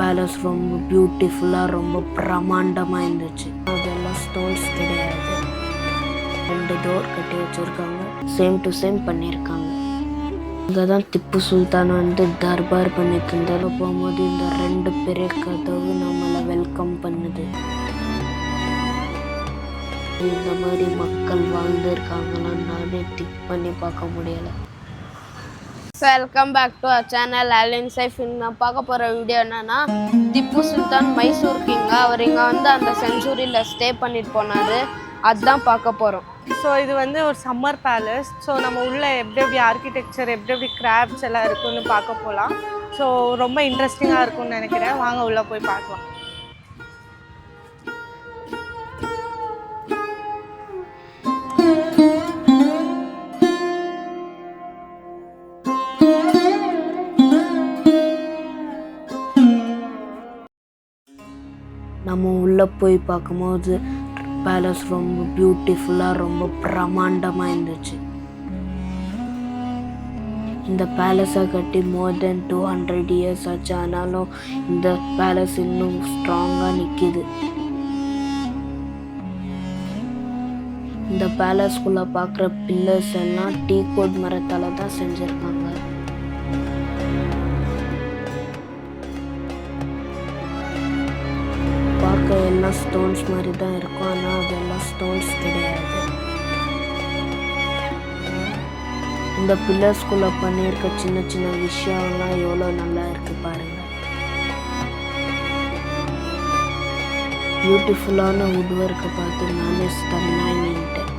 Palace ரொம்ப பியூட்டிஃபுல்லாக ரொம்ப பிரம்மாண்டமாக இருந்துச்சு. அதெல்லாம் ஸ்டோன்ஸ் கிடையாது, 2 டோர் கட்டி வச்சுருக்காங்க, சேம் டு சேம் பண்ணியிருக்காங்க. இங்கே தான் திப்பு சுல்தான் தர்பார் பண்ணிட்டு இருந்தாலும் போகும்போது இந்த 2 பெரிய கதவு நம்மளை வெல்கம் பண்ணுது. இந்த மாதிரி மக்கள் வாழ்ந்துருக்காங்கன்னா நானே திங்க் பண்ணி பார்க்க முடியலை. Welcome back to our channel ஆலின் சைஃப். நான் பார்க்க போகிற வீடியோ என்னென்னா, திப்பு சுல்தான் மைசூர் கிங். அவர் இங்கே அந்த செஞ்சுரியில் ஸ்டே பண்ணிட்டு போனார், அதுதான் பார்க்க போகிறோம். ஸோ இது ஒரு சம்மர் பேலஸ். ஸோ நம்ம உள்ளே எப்படி ஆர்கிடெக்சர் எப்படி கிராஃப்ட்ஸ் எல்லாம் இருக்குன்னு பார்க்க போகலாம். ஸோ ரொம்ப இன்ட்ரெஸ்டிங்காக இருக்கும்னு நினைக்கிறேன். வாங்க உள்ளே போய் பார்க்கலாம். நம்ம உள்ளே போய் பார்க்கும்போது பேலஸ் ரொம்ப பியூட்டிஃபுல்லாக ரொம்ப பிரம்மாண்டமாக இருந்துச்சு. இந்த பேலஸை கட்டி மோர் தென் 200 இயர்ஸ் ஆச்சு. ஆனாலும் இந்த பேலஸ் இன்னும் ஸ்ட்ராங்காக நிற்கிது. இந்த பேலஸ்குள்ளே பார்க்குற பில்லர்ஸ் எல்லாம் டீக்வுட் மரத்தால் தான் செஞ்சுருக்காங்க. பார்க்க எல்லாம் ஸ்டோன்ஸ் மாதிரி தான் இருக்கும், ஆனால் அதெல்லாம் ஸ்டோன்ஸ் கிடையாது. இந்த பில்லர்ஸ்குள்ளே பண்ணியிருக்க சின்ன சின்ன விஷயம்லாம் எவ்வளோ நல்லா இருக்கு பாருங்க. பியூட்டிஃபுல்லான வுட் ஒர்க்கை பார்த்து நானே ஸ்டன்னாய் நின்ட்டேன்.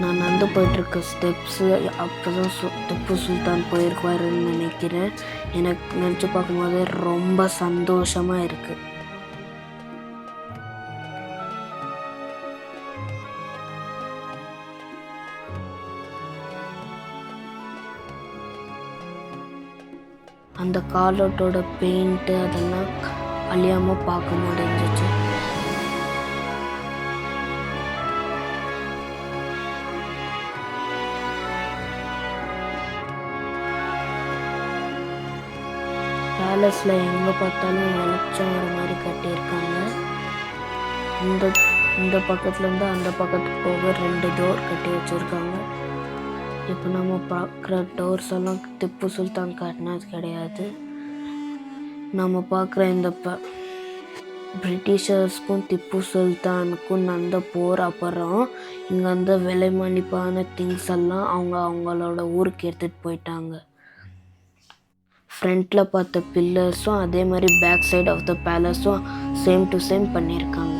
நான் நடந்து போயிட்டுருக்க ஸ்டெப்ஸு அப்போ தான் திப்பு சுல்தான் போயிருக்குவாருன்னு நினைக்கிறேன். எனக்கு நினச்சி பார்க்கும்போது ரொம்ப சந்தோஷமாக இருக்குது. அந்த காலோட்டோட பெயிண்ட்டு அதெல்லாம் அழியாமல் பார்க்க முடிஞ்சிச்சு. பேலஸில் எங்கே பார்த்தாலும் வெளிச்சம் வர மாதிரி கட்டியிருக்காங்க. இந்த பக்கத்துலேருந்து அந்த பக்கத்துக்கு போக 2 டோர் கட்டி வச்சுருக்காங்க. இப்போ நம்ம பார்க்குற டோர்ஸ் எல்லாம் திப்பு சுல்தான் கட்டினது கிடையாது. நம்ம பார்க்குற இந்த பிரிட்டிஷர்ஸ்க்கும் திப்பு சுல்தானுக்கும் நடந்த போர் அப்புறம் இங்கே விலை மதிப்பான திங்ஸ் எல்லாம் அவங்களோட ஊருக்கு எடுத்துகிட்டு போயிட்டாங்க. ஃப்ரண்ட்டில் பார்த்த பில்லர்ஸும் அதே மாதிரி பேக் சைட் ஆஃப் த பேலஸும் சேம் டு சேம் பண்ணியிருக்காங்க.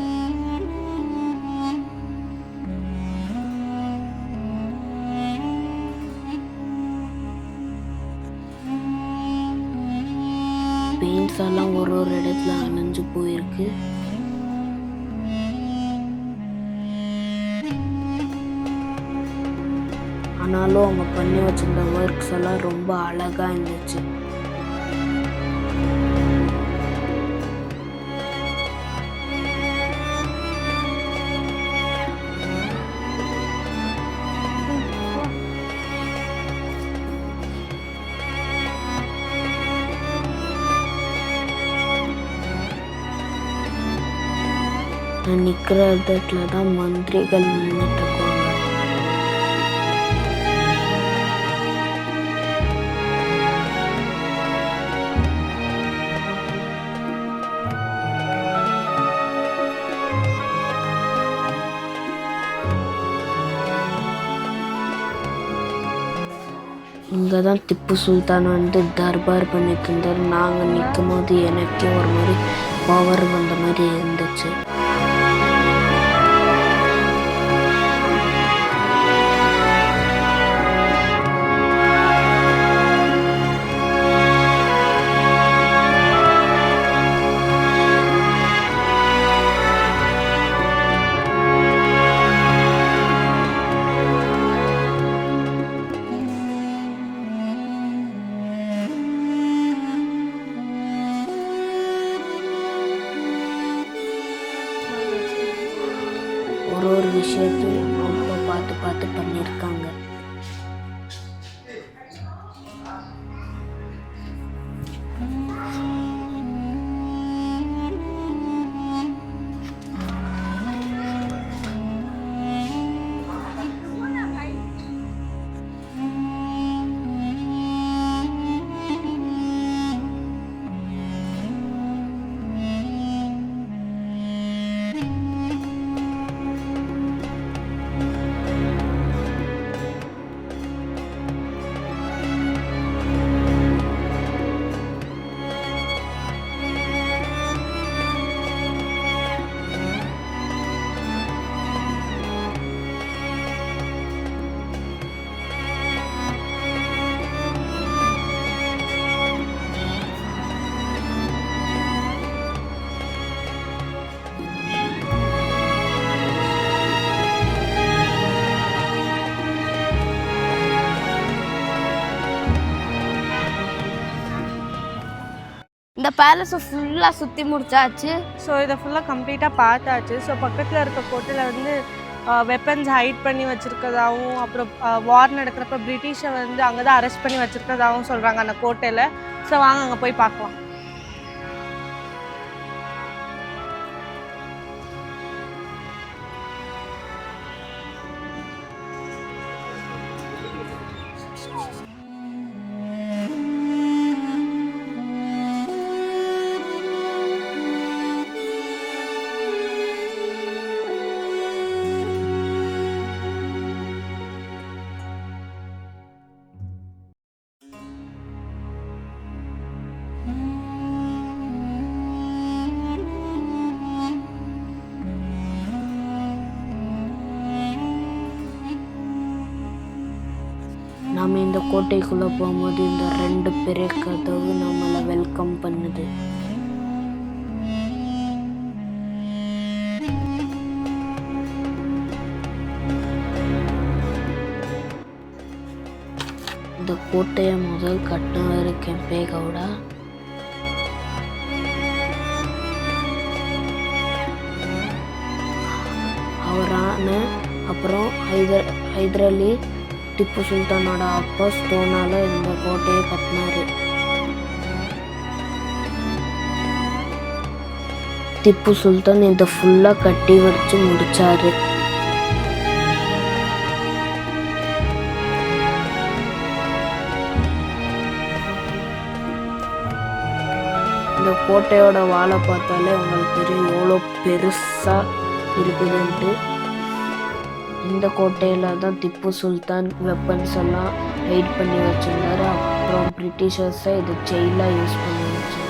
பெயிண்ட்ஸ் எல்லாம் ஒரு இடத்துல அணைஞ்சு போயிருக்கு. ஆனாலும் அவங்க பண்ணி வச்சிருந்த ஒர்க்ஸ் எல்லாம் ரொம்ப அழகாக இருந்துச்சு. நான் நிற்கிற இடத்துல தான் மந்திரிகள் நின்றுட்டு இருக்காங்க. இங்கே தான் திப்பு சுல்தான் தர்பார் பண்ணிட்டு இருந்தார். நாங்கள் நிற்கும் போது எனக்கே ஒரு மாதிரி பவர் வந்த மாதிரி இருந்துச்சு. ஒரு விஷயத்தையும் ரொம்ப பார்த்து பண்ணியிருக்காங்க. இந்த பேலஸை ஃபுல்லாக சுற்றி முடிச்சாச்சு. ஸோ இதை ஃபுல்லாக கம்ப்ளீட்டாக பார்த்தாச்சு. ஸோ பக்கத்தில் இருக்க கோட்டையில் வந்து வெப்பன்ஸ் ஹைட் பண்ணி வச்சுருக்கதாகவும், அப்புறம் வார் நடக்கிறப்ப பிரிட்டிஷை வந்து அங்கே தான் அரெஸ்ட் பண்ணி வச்சுருக்கதாகவும் சொல்கிறாங்க அந்த கோட்டையில். ஸோ வாங்க அங்கே போய் பார்க்கலாம். நாம் இந்த கோட்டைக்குள்ளே போகும்போது இந்த 2 பெரிய கதவு நம்மளை வெல்கம் பண்ணுது. இந்த கோட்டையை முதல் கட்டினவர் கெம்பேகவுடா. அவரான அப்புறம் ஹைதர் அலி திப்பு சுல்தானோட அப்பா ஸ்டோனால இந்த கோட்டையை கட்டினாரு. திப்பு சுல்தான் இதை ஃபுல்லாக கட்டி வச்சு முடிச்சாரு. இந்த கோட்டையோட வாழை பார்த்தாலே உங்களுக்கு தெரியும் எவ்வளோ பெருசாக இருக்குதுன்ட்டு. இந்த கோட்டையில் தான் திப்பு சுல்தான் வெப்பன்ஸ் எல்லாம் ஹைட் பண்ணி வச்சுருந்தாரு. அப்புறம் பிரிட்டிஷர்ஸை இதை ஜெயிலாக யூஸ் பண்ணி வச்சாங்க.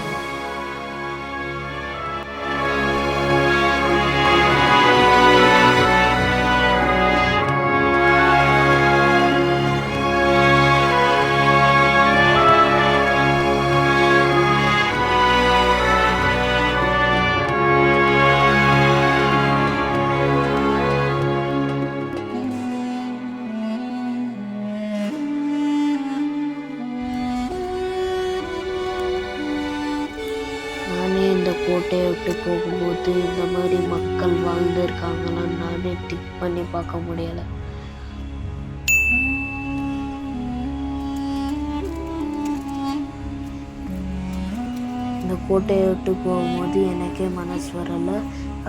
இந்த கோட்டையை விட்டு போகும்போது இந்த மாதிரி மக்கள் வாழ்ந்துருக்காங்களான்னு நானே திங்க் பண்ணி பார்க்க முடியலை. இந்த கோட்டையை விட்டு போகும்போது எனக்கே மனசு வரலை.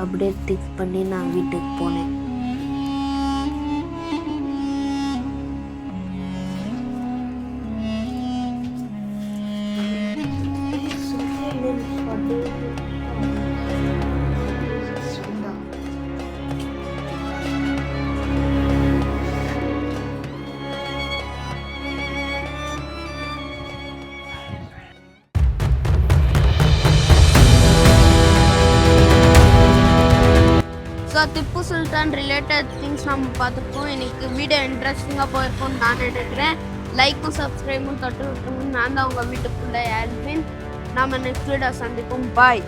அப்படியே திங்க் பண்ணி நான் வீட்டுக்கு போனேன். So Tipu Sultan related things நம்ம பார்த்துருக்கோம். எனக்கு வீடியோ இன்ட்ரெஸ்டிங்காக போயிருக்கோம்னு நான் நினைக்கிறேன். லைக்கும் சப்ஸ்கிரைபும் தொட்டு விட்டுருங்க. நான் தான் உங்கள் வீட்டுக்குள்ளே ஆல்வின். நாம் நெக்ஸ்ட் வீடியோ சந்திப்போம். பாய்.